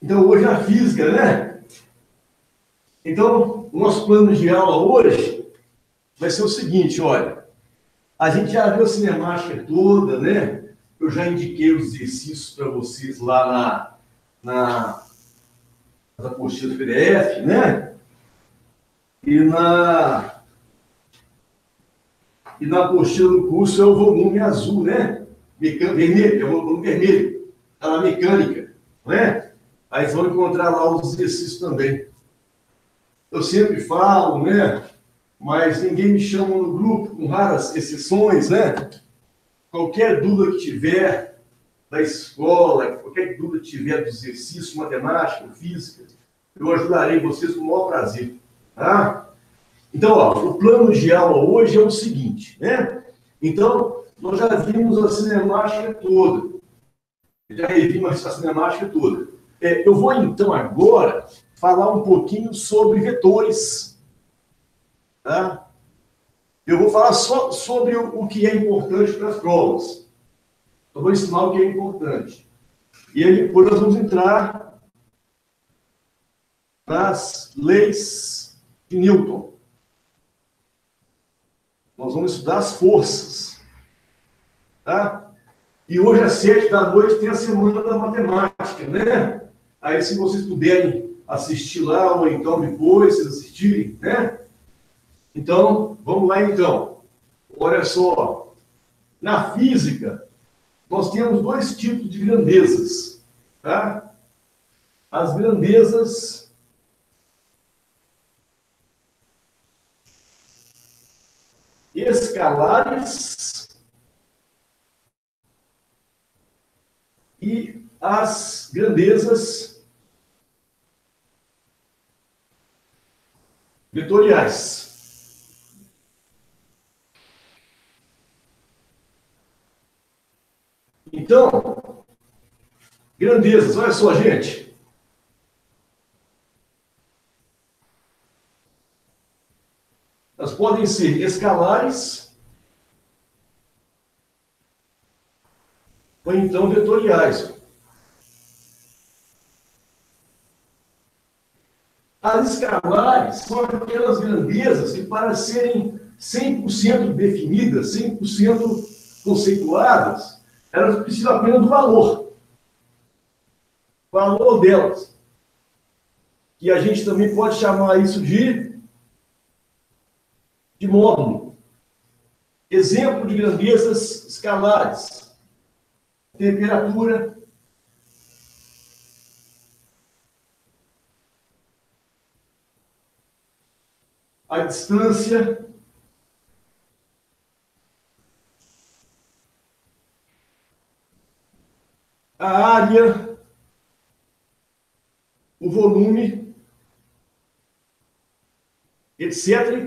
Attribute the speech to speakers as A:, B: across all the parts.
A: Então, hoje a física, né? Então, o nosso plano de aula hoje vai ser o seguinte, olha. A gente já viu a cinemática toda, né? Eu já indiquei os exercícios para vocês lá na apostila do PDF, né? E na apostila do curso é o volume azul, né? Vermelho, é o volume vermelho. Está na mecânica, não é? Aí vocês vão encontrar lá os exercícios também. Eu sempre falo, né? Mas ninguém me chama no grupo, com raras exceções, né? Qualquer dúvida que tiver da escola, qualquer dúvida que tiver do exercício, matemática, física, eu ajudarei vocês com o maior prazer, tá? Então, ó, o plano de aula hoje é o seguinte, né? Então, nós já vimos a cinemática toda. Já revimos a cinemática toda. Eu vou, então, agora, falar um pouquinho sobre vetores, tá? Eu vou falar só sobre o que é importante para as provas. Eu vou ensinar o que é importante. E aí depois nós vamos entrar nas leis de Newton. Nós vamos estudar as forças. Tá? E hoje às 7 da noite tem a semana da matemática, né? Aí se vocês puderem assistir lá, ou então depois, vocês assistirem, né? Então, vamos lá então. Olha só. Na física, nós temos dois tipos de grandezas, tá? As grandezas escalares e as grandezas vetoriais. Então, grandezas, olha só, gente. Elas podem ser escalares ou então vetoriais. As escalares são aquelas grandezas que, para serem 100% definidas, 100% conceituadas, elas precisam apenas do valor. O valor delas. E a gente também pode chamar isso de módulo. Exemplo de grandezas escalares. Temperatura, a distância, a área, o volume, etc.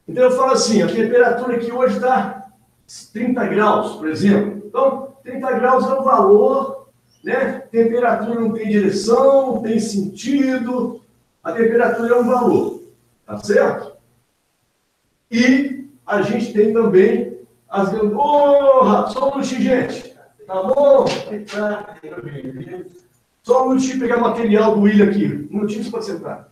A: Então eu falo assim, a temperatura aqui hoje está 30 graus, por exemplo. Então, 30 graus é o valor, né? Temperatura não tem direção, não tem sentido. A temperatura é um valor, tá certo? E a gente tem também as grandezas. Oh, só um minutinho, gente. Tá bom? Só um minutinho pegar material do William aqui. Um minutinho, você pode sentar.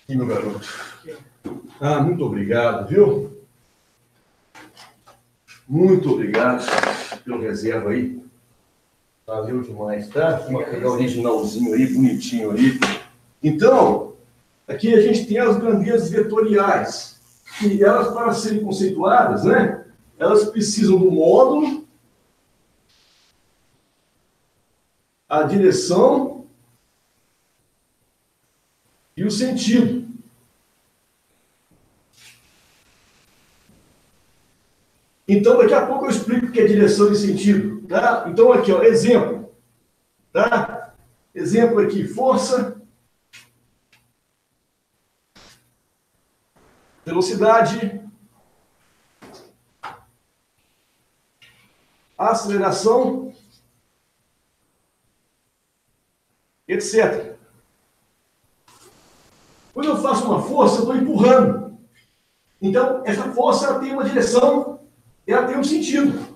A: E meu garoto. Muito obrigado, viu? Muito obrigado pelo reserva aí. Valeu demais, tá? Vamos pegar o originalzinho aí, bonitinho aí. Então, aqui a gente tem as grandezas vetoriais. E elas, para serem conceituadas, né? Elas precisam do módulo, a direção e o sentido. Então, daqui a pouco eu explico o que é direção e sentido, tá? Então, aqui, ó, exemplo, tá? Exemplo aqui, força, velocidade, aceleração etc. Quando eu faço uma força, eu estou empurrando. Então, essa força ela tem uma direção, ela tem um sentido.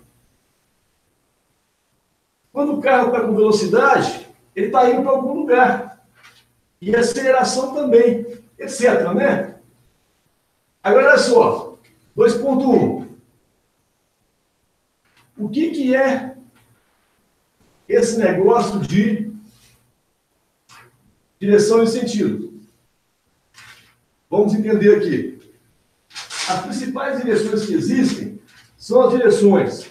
A: Quando o carro está com velocidade, ele está indo para algum lugar. E a aceleração também, etc. Né? Agora, olha só, 2.1. O que é esse negócio de direção e sentido? Vamos entender aqui. As principais direções que existem são as direções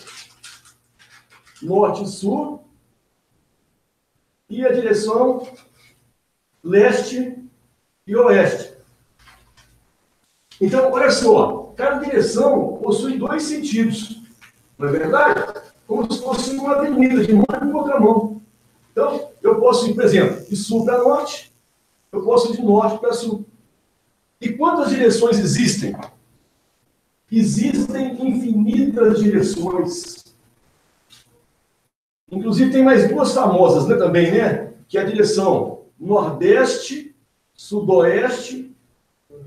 A: norte e sul e a direção leste e oeste. Então, olha só, cada direção possui dois sentidos, não é verdade? Como se fosse uma avenida de mão e contramão. Então, eu posso ir, por exemplo, de sul para norte, eu posso ir de norte para sul. E quantas direções existem? Existem infinitas direções. Inclusive, tem mais duas famosas, né, também, né? Que é a direção nordeste, sudoeste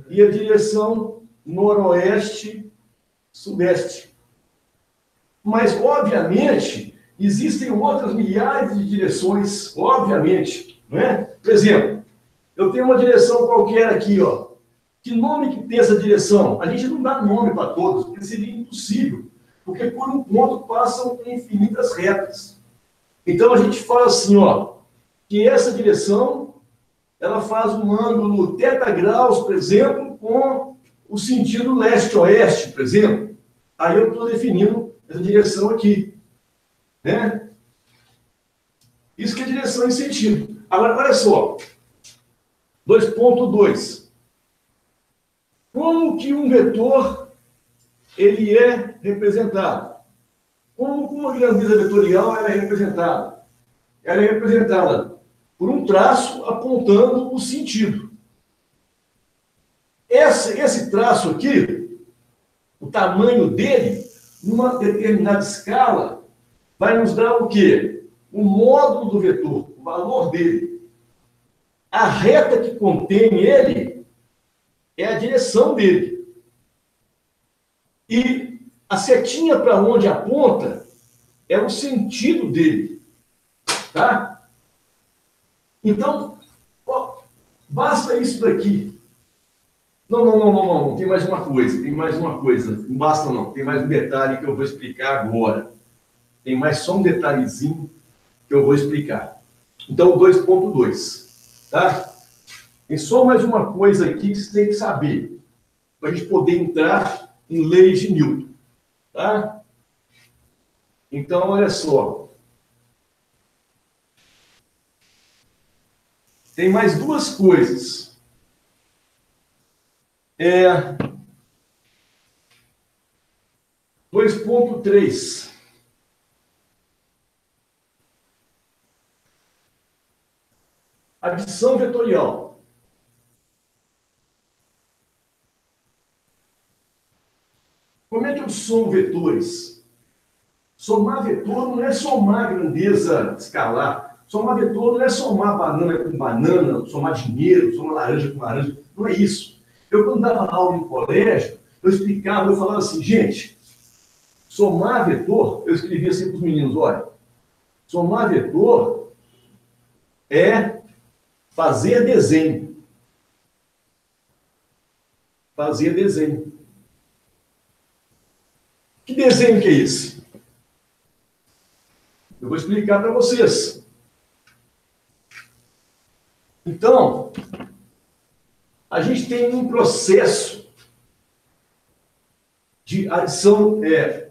A: e a direção noroeste, sudeste. Mas, obviamente, existem outras milhares de direções, obviamente, não é? Por exemplo, eu tenho uma direção qualquer aqui, ó. Que nome que tem essa direção? A gente não dá nome para todos, porque seria impossível, porque por um ponto passam infinitas retas. Então, a gente fala assim, ó, que essa direção, ela faz um ângulo θ graus, por exemplo, com o sentido leste-oeste, por exemplo. Aí eu estou definindo essa direção aqui, né? Isso que é direção e sentido. Agora, olha só, 2.2. Como que um vetor ele é representado? Como a grandeza vetorial ela é representada? Ela é representada por um traço apontando o sentido. Esse traço aqui, o tamanho dele, numa determinada escala, vai nos dar o quê? O módulo do vetor, o valor dele. A reta que contém ele é a direção dele. E a setinha para onde aponta é o sentido dele. Tá? Então, ó, basta isso daqui. Não. Tem mais uma coisa. Não basta não. Tem mais um detalhe que eu vou explicar agora. Tem mais só um detalhezinho que eu vou explicar. Então, 2.2. Tá? Tem só mais uma coisa aqui que você tem que saber, para a gente poder entrar em leis de Newton. Tá? Então, olha só. Tem mais duas coisas. 2.3. Adição vetorial. Como é que eu somo vetores? Somar vetor não é somar grandeza escalar. Somar vetor não é somar banana com banana, somar dinheiro, somar laranja com laranja. Não é isso. Eu, quando dava aula no colégio, eu explicava, eu falava assim, gente, somar vetor, eu escrevia assim para os meninos, olha, somar vetor é fazer desenho. Fazer desenho. Que desenho que é esse? Eu vou explicar para vocês. Então, a gente tem um processo de adição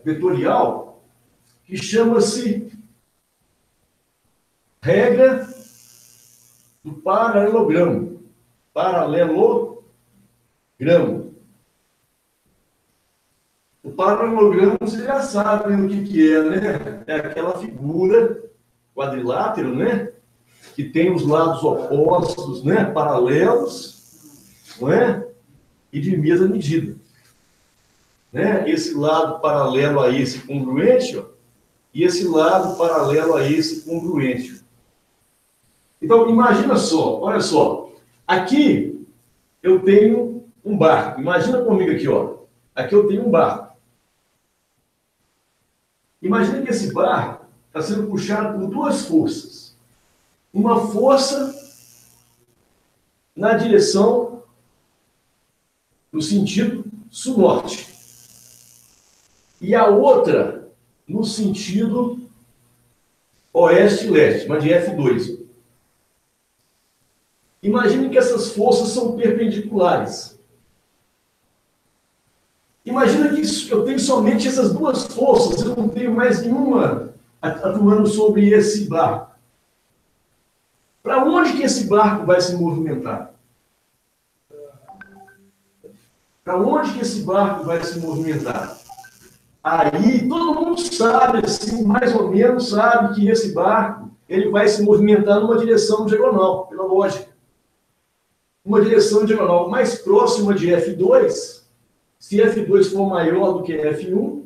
A: vetorial que chama-se regra do paralelogramo. Paralelogramo. O paralelogramo, você já sabe o que é, né? É aquela figura quadrilátero, né? Que tem os lados opostos, né? Paralelos, não é? E de mesma medida. Né? Esse lado paralelo a esse congruente, ó, e esse lado paralelo a esse congruente. Então, imagina só, olha só. Aqui eu tenho um barco. Imagina comigo aqui, ó. Aqui eu tenho um barco. Imagina que esse barco está sendo puxado por duas forças. Uma força na direção, no sentido sul-norte. E a outra no sentido oeste-leste, mas de F2. Imagine que essas forças são perpendiculares. Imagina que eu tenho somente essas duas forças, eu não tenho mais nenhuma atuando sobre esse barco. Para onde que esse barco vai se movimentar? Para onde que esse barco vai se movimentar? Aí todo mundo sabe, assim, mais ou menos sabe que esse barco ele vai se movimentar numa direção diagonal, pela lógica. Uma direção diagonal mais próxima de F2, se F2 for maior do que F1,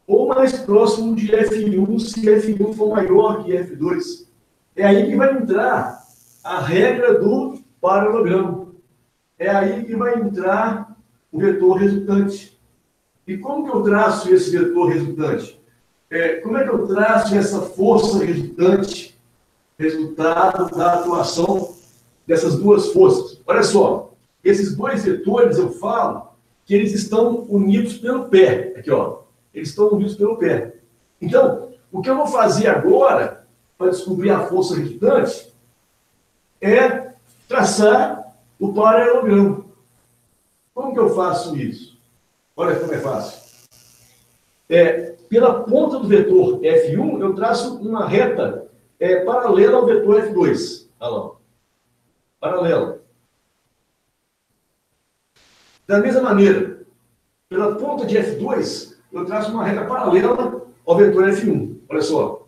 A: ou mais próximo de F1, se F1 for maior que F2. É aí que vai entrar a regra do paralelogramo. É aí que vai entrar o vetor resultante. E como que eu traço esse vetor resultante? Como é que eu traço essa força resultante, resultado da atuação dessas duas forças? Olha só, esses dois vetores, eu falo que eles estão unidos pelo pé. Aqui, ó. Eles estão unidos pelo pé. Então, o que eu vou fazer agora, para descobrir a força resultante, é traçar o paralelogramo. Como que eu faço isso? Olha como é fácil. Pela ponta do vetor F1, eu traço uma reta paralela ao vetor F2. Olha lá. Paralela. Da mesma maneira, pela ponta de F2, eu traço uma reta paralela ao vetor F1. Olha só.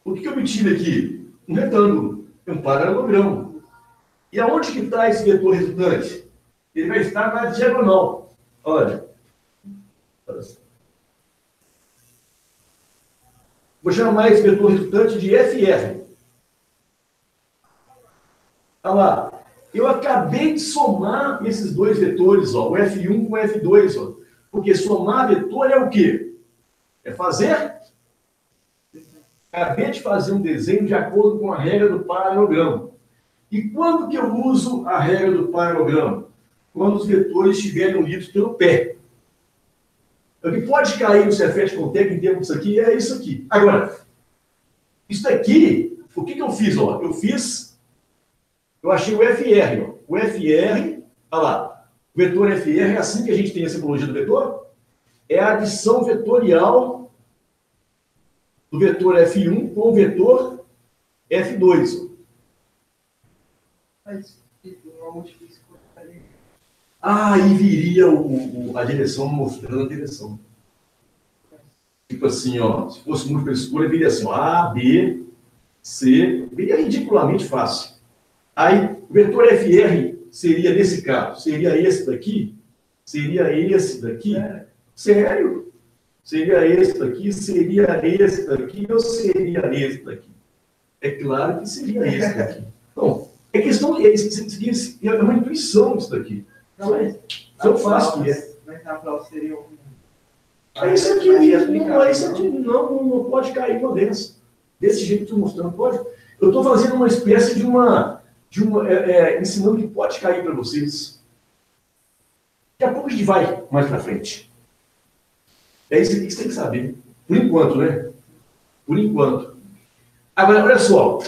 A: O que eu obtive aqui? Um retângulo, um paralelogramo. E aonde que está esse vetor resultante? Ele vai estar na diagonal. Olha. Vou chamar esse vetor resultante de FR. Olha lá. Eu acabei de somar esses dois vetores, ó, o F1 com o F2. Ó, porque somar vetor é o quê? É fazer? Acabei de fazer um desenho de acordo com a regra do paralelogramo. E quando que eu uso a regra do paralelogramo? Quando os vetores estiverem unidos pelo pé. O que pode cair no Cefet Contec em termos disso aqui é isso aqui. Agora, isso daqui, o que eu fiz? Ó? Eu achei o FR. Ó. O FR, olha lá, o vetor FR é assim que a gente tem a simbologia do vetor. É a adição vetorial do vetor F1 com o vetor F2.
B: Mas uma multiplicação.
A: Aí viria a direção mostrando a direção. Tipo assim, ó, se fosse múltipla escolha, viria assim, ó, A, B, C, viria ridiculamente fácil. Aí, o vetor FR seria, nesse caso, seria esse daqui? Seria esse daqui? Sério? Seria esse daqui? Seria esse daqui? Ou seria esse daqui? É claro que seria esse daqui. Bom, é questão, é uma intuição isso daqui.
B: Não, mas
A: eu faço isso.
B: Mas na prova seria um...
A: Isso aqui mesmo, isso aqui não pode cair uma dessa. Desse jeito que eu estou mostrando, pode. Eu estou fazendo uma espécie de ensinando que pode cair para vocês. Daqui a pouco a gente vai mais para frente. É isso que você tem que saber. Por enquanto, né? Por enquanto. Agora, olha só.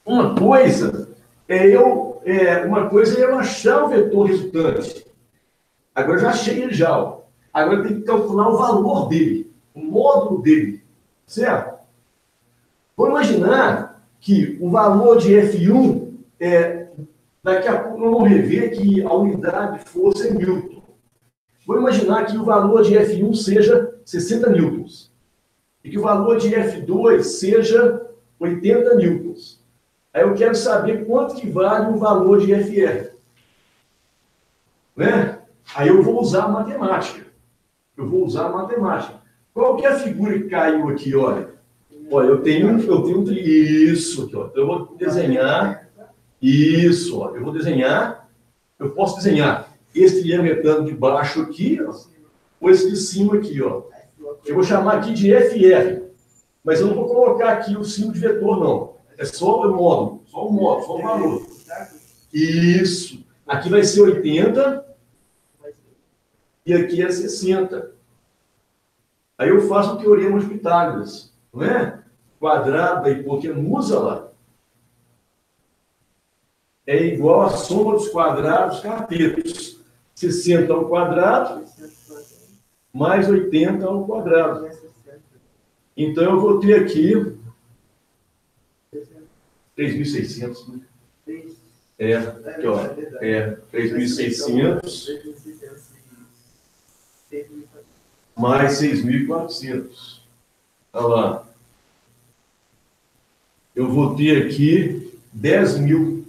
A: Uma coisa é eu achar o vetor resultante. Agora eu já achei ele já. Ó. Agora eu tenho que calcular o valor dele, o módulo dele. Certo? Vou imaginar que o valor de F1 daqui a pouco nós vamos rever que a unidade de força é Newton. Vou imaginar que o valor de F1 seja 60 newtons. E que o valor de F2 seja 80 newtons. Aí eu quero saber quanto que vale o valor de FR. Né? Aí eu vou usar a matemática. Qual que é a figura que caiu aqui, olha? Olha, eu tenho isso aqui, ó. Eu vou desenhar isso, ó. Eu posso desenhar esse triângulo retângulo de baixo aqui, ó, ou esse de cima aqui, ó. Eu vou chamar aqui de FR, mas eu não vou colocar aqui o símbolo de vetor, não. É só o módulo, só o valor. Isso. Aqui vai ser 80 e aqui é 60. Aí eu faço o teorema de Pitágoras, não é? Quadrado da hipotenusa lá é igual à soma dos quadrados catetos. 60 ao quadrado mais 80 ao quadrado. Então eu vou ter aqui 3.600, né? Aqui, ó. 3.600 mais 6.400. Olha lá. Eu vou ter aqui 10.000.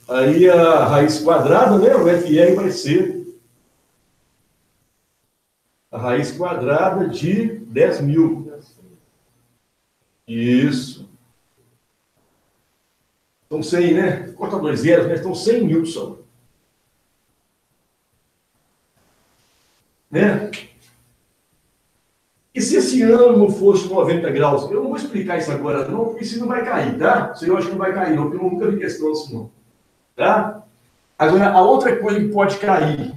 A: Aí a raiz quadrada, né? O FR vai ser a raiz quadrada de 10.000. Isso. Estão 100, né? Corta 2 zeros, né? Estão 100 Newton. Né? E se esse ângulo fosse 90 graus? Eu não vou explicar isso agora, não, porque isso não vai cair, tá? Isso eu acho que não vai cair, não, porque eu nunca vi questão assim, não. Tá? Agora, a outra coisa que pode cair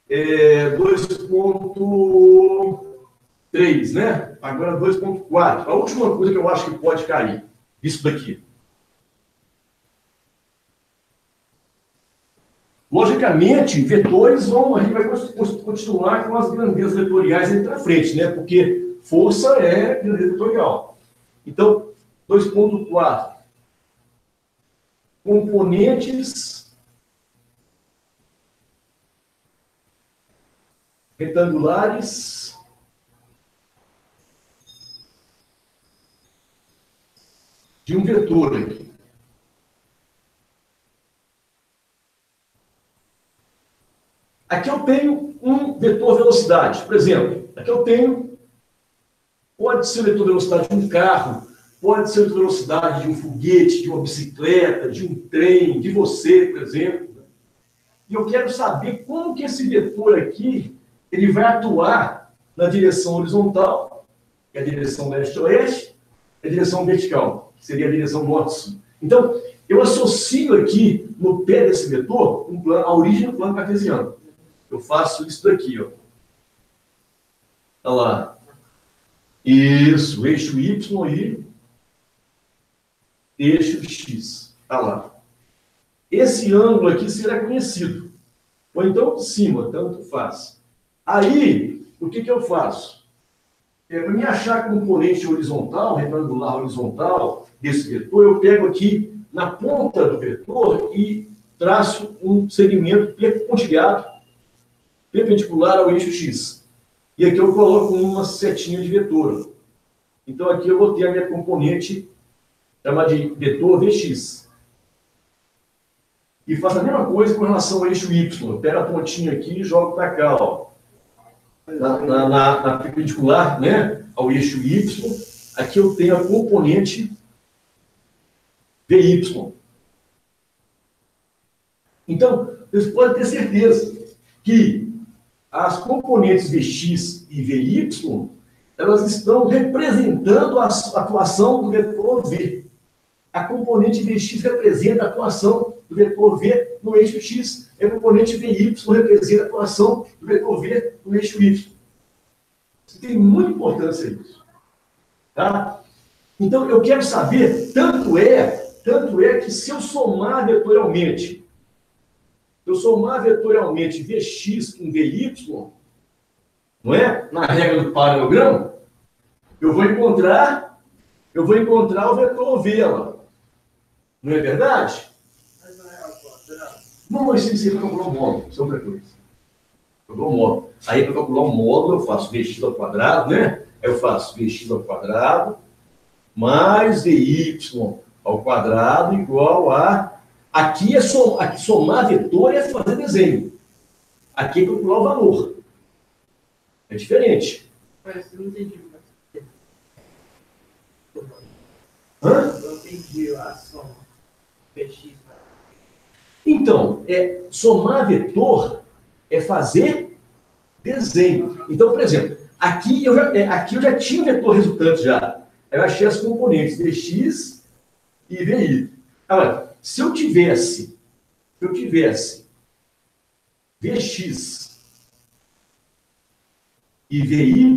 A: é 2.3, né? Agora 2.4. A última coisa que eu acho que pode cair, isso daqui. Logicamente, vetores a gente vai continuar com as grandezas vetoriais aí para frente, né? Porque força é grandeza vetorial. Então, 2.4. Componentes retangulares de um vetor aqui. Aqui eu tenho um vetor velocidade, por exemplo. Aqui eu tenho, pode ser o vetor velocidade de um carro, pode ser a velocidade de um foguete, de uma bicicleta, de um trem, de você, por exemplo. E eu quero saber como que esse vetor aqui ele vai atuar na direção horizontal, que é a direção leste-oeste, e a direção vertical, que seria a direção norte-sul. Então, eu associo aqui no pé desse vetor a origem do plano cartesiano. Eu faço isso daqui, ó. Olha lá. Isso, eixo Y e eixo X. Olha lá. Esse ângulo aqui será conhecido. Ou então de cima, tanto faz. Aí, o que eu faço? Para me achar componente horizontal, retangular horizontal desse vetor, eu pego aqui na ponta do vetor e traço um segmento pontilhado perpendicular ao eixo X. E aqui eu coloco uma setinha de vetor. Então aqui eu vou ter a minha componente chamada de vetor Vx. E faço a mesma coisa com relação ao eixo Y. Eu pego a pontinha aqui e jogo para cá, ó. Na perpendicular, né, ao eixo Y. Aqui eu tenho a componente Vy. Então, vocês podem ter certeza que as componentes Vx e Vy, elas estão representando a atuação do vetor V. A componente Vx representa a atuação do vetor V no eixo X. E a componente Vy representa a atuação do vetor V no eixo Y. Isso tem muita importância isso. Tá? Então, eu quero saber, tanto é que se eu somar vetorialmente Vx com Vy, não é? Na regra do paralelogramo, eu vou encontrar o vetor V lá. Não é verdade?
B: Mas não é ao quadrado.
A: Não, isso é para calcular o módulo, isso é outra coisa. Calcular o módulo. Aí, para calcular o módulo, eu faço Vx ao quadrado, né? Aí eu faço Vx ao quadrado mais Vy ao quadrado igual a... Aqui somar vetor é fazer desenho. Aqui é calcular o valor. É diferente.
B: Mas eu não entendi.
A: Hã?
B: Eu entendi a soma. PX.
A: Então, somar vetor é fazer desenho. Então, por exemplo, aqui eu já tinha o vetor resultante já. Eu achei as componentes dx e vi. Agora, se eu tivesse vx e vy,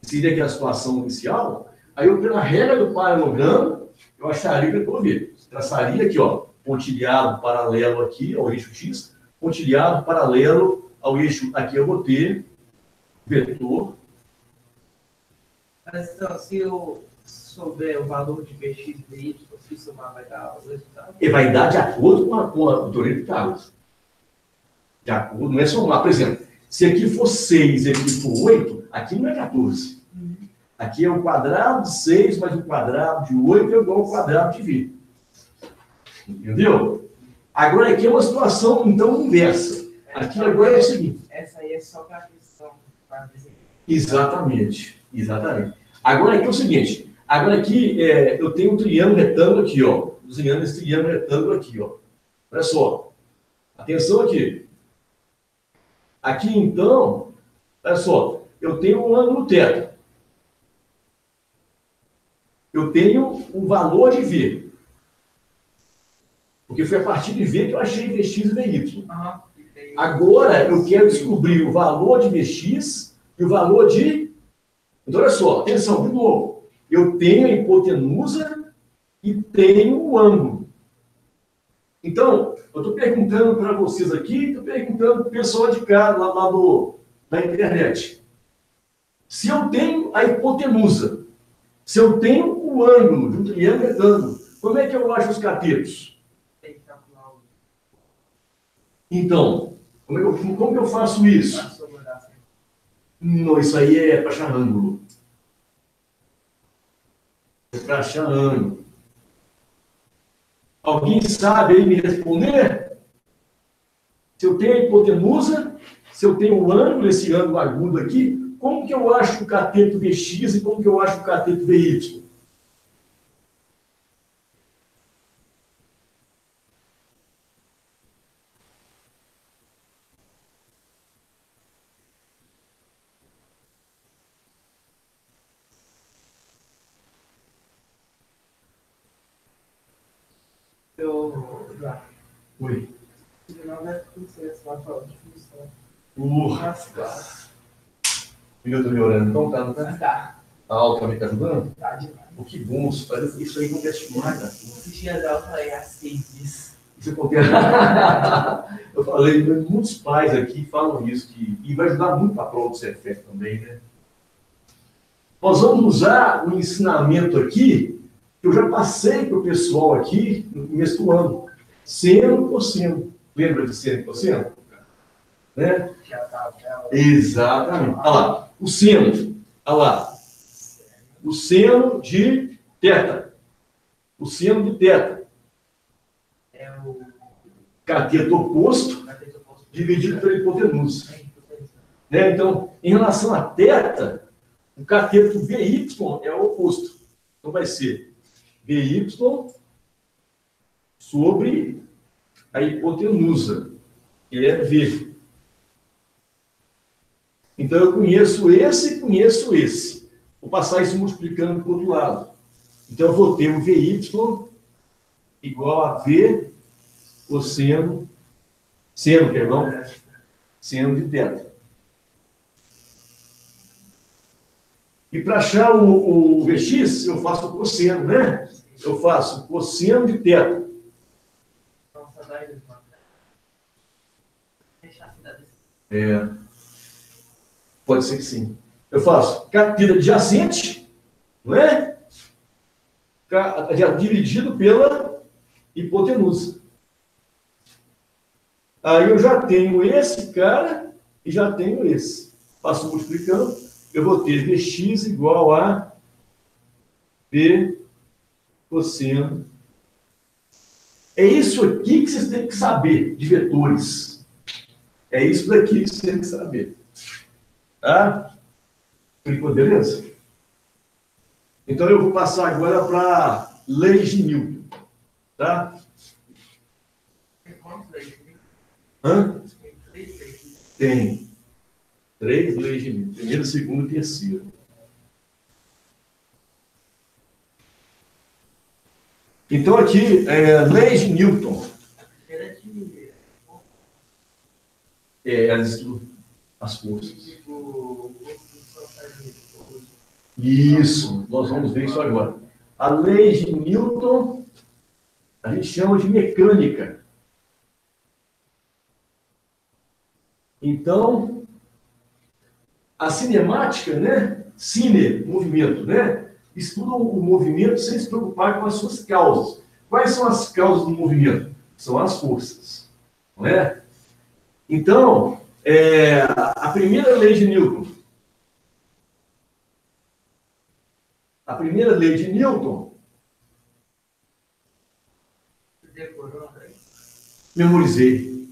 A: seria aqui a situação inicial, aí eu, pela regra do paralelogramo, eu acharia o vetor v. Traçaria aqui, ó, pontilhado paralelo aqui ao eixo x, pontilhado paralelo ao eixo, aqui eu vou ter vetor.
B: Mas então, se eu souber o valor de Vx e Vy, se somar vai dar o resultado?
A: E vai dar de acordo com a teoria de Pitágoras. De acordo, não é somar. Por exemplo, se aqui for 6 e aqui for 8, aqui não é 14. Aqui é o quadrado de 6 mais o quadrado de 8 é igual ao quadrado de V. Entendeu? Agora aqui é uma situação, então, inversa. Aqui agora é o seguinte.
B: Essa aí é só para a questão.
A: Exatamente. Agora aqui é o seguinte. Agora aqui eu tenho um triângulo retângulo aqui, ó. Desenhando esse triângulo retângulo aqui, ó. Olha só. Atenção aqui. Aqui, então, olha só. Eu tenho um ângulo θ. Eu tenho o valor de V. Porque foi a partir de V que eu achei Vx e Vy. Agora, eu quero descobrir o valor de Vx e o valor de... Então, olha só, atenção, de novo. Eu tenho a hipotenusa e tenho o ângulo. Então, eu estou perguntando para vocês aqui, estou perguntando para o pessoal de cá, da internet. Se eu tenho a hipotenusa, se eu tenho o ângulo de um triângulo retângulo, como é que eu acho os catetos? Então, como que eu faço isso? Não, isso aí é para achar ângulo. É para achar ângulo. Alguém sabe aí me responder? Se eu tenho a hipotenusa, se eu tenho o ângulo, esse ângulo agudo aqui, como que eu acho o cateto Vx e como que eu acho o cateto Vy? Oi.
B: Não deve ser só a definição.
A: Eu estou melhorando. Então tá, não tá?
B: Tá.
A: A aula também está ajudando?
B: Tá demais.
A: Oh, que bom, isso aí não vestibular, cara.
B: Esses dias eu falei assim, isso.
A: Isso acontece. Eu falei, muitos pais aqui falam isso, e vai ajudar muito a prova do Cefet também, né? Nós vamos usar o ensinamento aqui, que eu já passei para o pessoal aqui no começo do ano. Seno e cosseno. Lembra de seno e cosseno? Né? Exatamente. Olha lá. O seno. Olha lá. O seno de θ. O seno de θ.
B: É o
A: cateto oposto dividido pela hipotenusa. Né? Então, em relação a θ, o cateto VY é o oposto. Então, vai ser VY sobre a hipotenusa, que é V. Então, eu conheço esse e conheço esse. Vou passar isso multiplicando para o outro lado. Então, eu vou ter o VY igual a V cosseno, seno de θ. E para achar o Vx, eu faço o cosseno, né? Eu faço cosseno de θ. Pode ser que sim. Eu faço cateto adjacente, não é? Dividido pela hipotenusa. Aí eu já tenho esse cara e já tenho esse. Passo multiplicando, eu vou ter Vx igual a V cosseno. É isso aqui que vocês têm que saber de vetores. É isso daqui que você tem que saber. Tá? Ficou beleza? Então eu vou passar agora para leis de Newton. Tá? Hã? Tem 3 leis de Newton. Primeira, segunda e terceira. Então aqui, leis de Newton. Elas estudam as forças. Isso, nós vamos ver isso agora. A lei de Newton, a gente chama de mecânica. Então, a cinemática, né? Cine, movimento, né? Estuda o movimento sem se preocupar com as suas causas. Quais são as causas do movimento? São as forças, não é? Então, a primeira lei de Newton. A primeira lei de Newton. Memorizei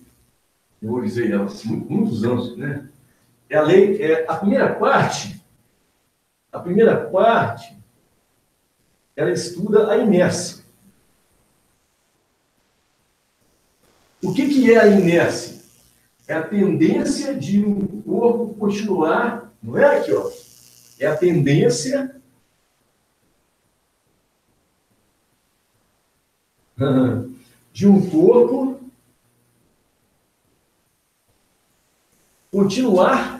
A: ela, muitos anos, né? A lei, a primeira parte, ela estuda a inércia. O que é a inércia? É a tendência de um corpo continuar, não é aqui, ó? É a tendência de um corpo continuar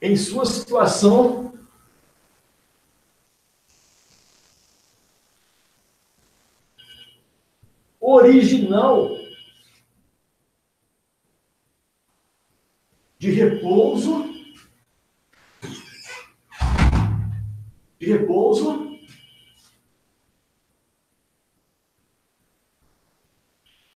A: em sua situação original de repouso